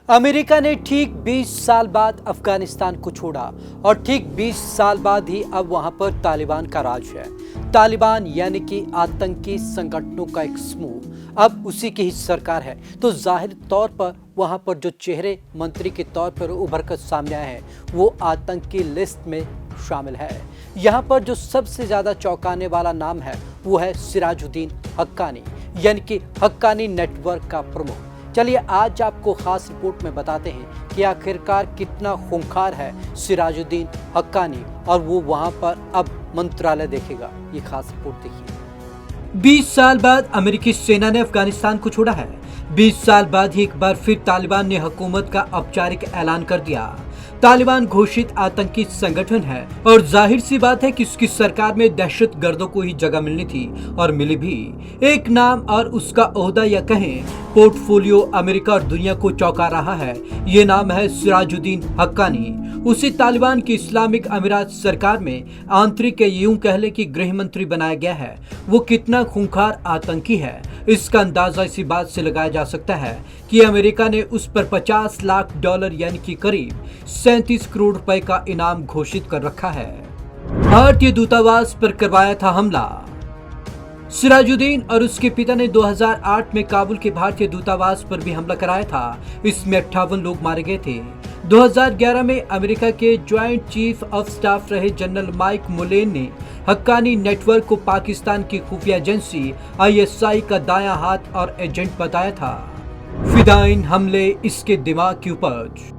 America ने ठीक 20 साल बाद अफगानिस्तान को छोड़ा और ठीक 20 साल बाद ही अब वहां पर तालिबान का राज है। तालिबान यानी कि आतंकी संगठनों का एक समूह अब उसी की ही सरकार है। तो जाहिर तौर पर वहां पर जो चेहरे मंत्री के तौर पर उभर कर सामने आए हैं वो आतंकी लिस्ट में शामिल है। यहाँ पर जो सबसे ज्यादा चौंकाने वाला नाम है वो है सिराजुद्दीन हक्कानी यानी कि हक्कानी नेटवर्क का प्रमुख। चलिए आज आपको खास रिपोर्ट में बताते हैं कि आखिरकार कितना खूंखार है सिराजुद्दीन हक्कानी और वो वहां पर अब मंत्रालय देखेगा। ये खास रिपोर्ट देखिए। 20 साल बाद अमेरिकी सेना ने अफगानिस्तान को छोड़ा है। 20 साल बाद ही एक बार फिर तालिबान ने हुकूमत का औपचारिक ऐलान कर दिया। तालिबान घोषित आतंकी संगठन है और जाहिर सी बात है कि उसकी सरकार में दहशतगर्दों को ही जगह मिलनी थी और मिली भी। एक नाम और उसका ओहदा या कहें पोर्टफोलियो अमेरिका और दुनिया को चौंका रहा है। ये नाम है सिराजुद्दीन हक्कानी। उसे तालिबान की इस्लामिक अमीरात सरकार में आंतरिक यूं कह ले कि गृह मंत्री बनाया गया है। वो कितना खूंखार आतंकी है इसका अंदाजा इसी बात से लगाया जा सकता है कि अमेरिका ने उस पर $50 लाख यानी कि करीब 37 करोड़ रुपए का इनाम घोषित कर रखा है। भारतीय दूतावास पर करवाया था हमला। सिराजुद्दीन और उसके पिता ने 2008 में काबुल के भारतीय दूतावास पर भी हमला कराया था। इसमें 58 लोग मारे गए थे। 2011 में अमेरिका के ज्वाइंट चीफ ऑफ स्टाफ रहे जनरल माइक मुलेन ने हक्कानी नेटवर्क को पाकिस्तान की खुफिया एजेंसी ISI का दायां हाथ और एजेंट बताया था। फिदाइन हमले इसके दिमाग की उपज।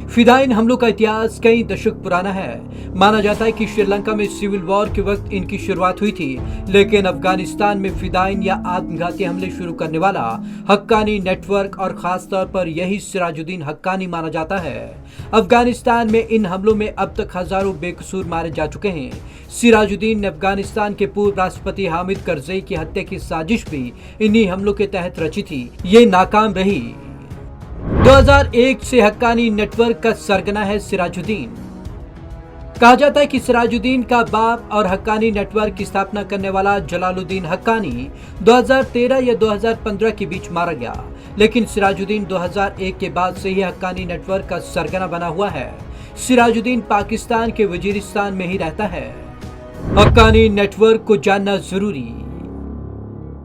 फिदाइन हमलों का इतिहास कई दशक पुराना है। माना जाता है कि श्रीलंका में सिविल वॉर के वक्त इनकी शुरुआत हुई थी, लेकिन अफगानिस्तान में फिदाइन या आत्मघाती हमले शुरू करने वाला हक्कानी नेटवर्क और खास तौर पर यही सिराजुद्दीन हक्कानी माना जाता है। अफगानिस्तान में इन हमलों में अब तक हजारों बेकसूर मारे जा चुके हैं। सिराजुद्दीन ने अफगानिस्तान के पूर्व राष्ट्रपति हामिद करजई की हत्या की साजिश भी इन्हीं हमलों के तहत रची थी। ये नाकाम रही। 2001 से हक्कानी नेटवर्क का सरगना है सिराजुद्दीन। कहा जाता है कि सिराजुद्दीन का बाप और हक्कानी नेटवर्क की स्थापना करने वाला जलालुद्दीन हक्कानी 2013 या 2015 के बीच मारा गया, लेकिन सिराजुद्दीन 2001 के बाद से ही हक्कानी नेटवर्क का सरगना बना हुआ है। सिराजुद्दीन पाकिस्तान के वजीरिस्तान में ही रहता है। हक्कानी नेटवर्क को जानना जरूरी।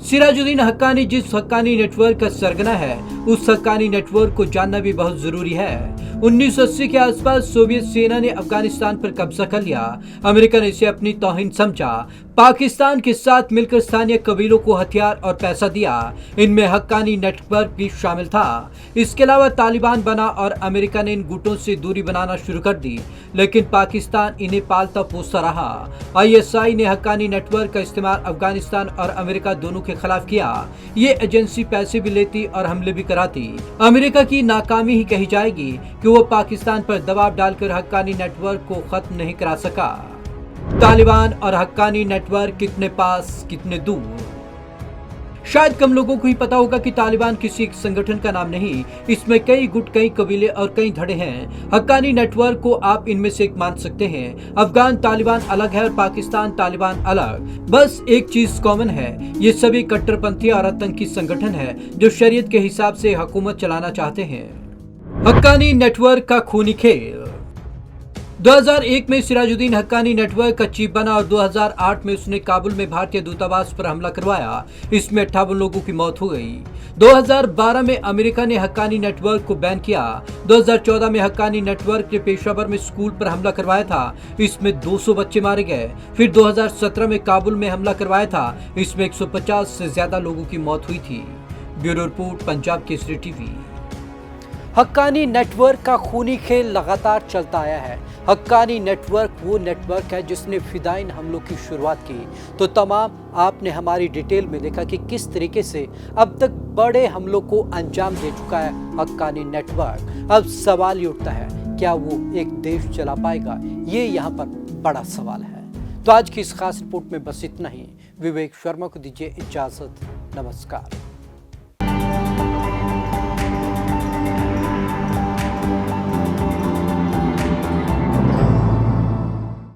सिराजुद्दीन हक्कानी जिस हक्कानी नेटवर्क का सरगना है उस हक्कानी नेटवर्क को जानना भी बहुत जरूरी है। 1980 के आसपास सोवियत सेना ने अफगानिस्तान पर कब्जा कर लिया। अमेरिका ने इसे अपनी तौहीन समझा। पाकिस्तान के साथ मिलकर स्थानीय कबीलों को हथियार और पैसा दिया। इनमें हक्कानी नेटवर्क भी शामिल था। इसके अलावा तालिबान बना और अमेरिका ने इन गुटों से दूरी बनाना शुरू कर दी, लेकिन पाकिस्तान इन्हें पालता पोसता रहा। ISI ने हक्कानी नेटवर्क का इस्तेमाल अफगानिस्तान और अमेरिका दोनों के खिलाफ किया। ये एजेंसी पैसे भी लेती और हमले भी कराती। अमेरिका की नाकामी ही कही जाएगी कि वो पाकिस्तान पर दबाव डालकर हक्कानी नेटवर्क को खत्म नहीं करा सका। तालिबान और हक्कानी नेटवर्क कितने पास कितने दूर। शायद कम लोगों को ही पता होगा कि तालिबान किसी एक संगठन का नाम नहीं, इसमें कई गुट, कई कबीले और कई धड़े हैं। हक्कानी नेटवर्क को आप इनमें से एक मान सकते हैं। अफगान तालिबान अलग है और पाकिस्तान तालिबान अलग। बस एक चीज कॉमन है, ये सभी कट्टरपंथी और आतंकी संगठन है जो शरीयत के हिसाब से हुकूमत चलाना चाहते हैं। हक्कानी नेटवर्क का खूनी खेल। 2001 में सिराजुद्दीन हक्कानी नेटवर्क का चीफ बना और 2008 में उसने काबुल में भारतीय दूतावास पर हमला करवाया। इसमें 58 लोगों की मौत हो गई। 2012 में अमेरिका ने हक्कानी नेटवर्क को बैन किया। 2014 में हक्कानी नेटवर्क ने पेशावर में स्कूल पर हमला करवाया था। इसमें 200 बच्चे मारे गए। फिर 2017 में काबुल में हमला करवाया था। इसमें 150 से ज्यादा लोगों की मौत हुई थी। Bureau report, Punjab Kesari TV. Haqqani network का खूनी खेल लगातार चलता आया है। हक्कानी नेटवर्क वो नेटवर्क है जिसने फिदाइन हमलों की शुरुआत की। तो तमाम आपने हमारी डिटेल में देखा कि किस तरीके से अब तक बड़े हमलों को अंजाम दे चुका है हक्कानी नेटवर्क। अब सवाल ये उठता है, क्या वो एक देश चला पाएगा? ये यहाँ पर बड़ा सवाल है। तो आज की इस खास रिपोर्ट में बस इतना ही। विवेक शर्मा को दीजिए इजाजत। नमस्कार।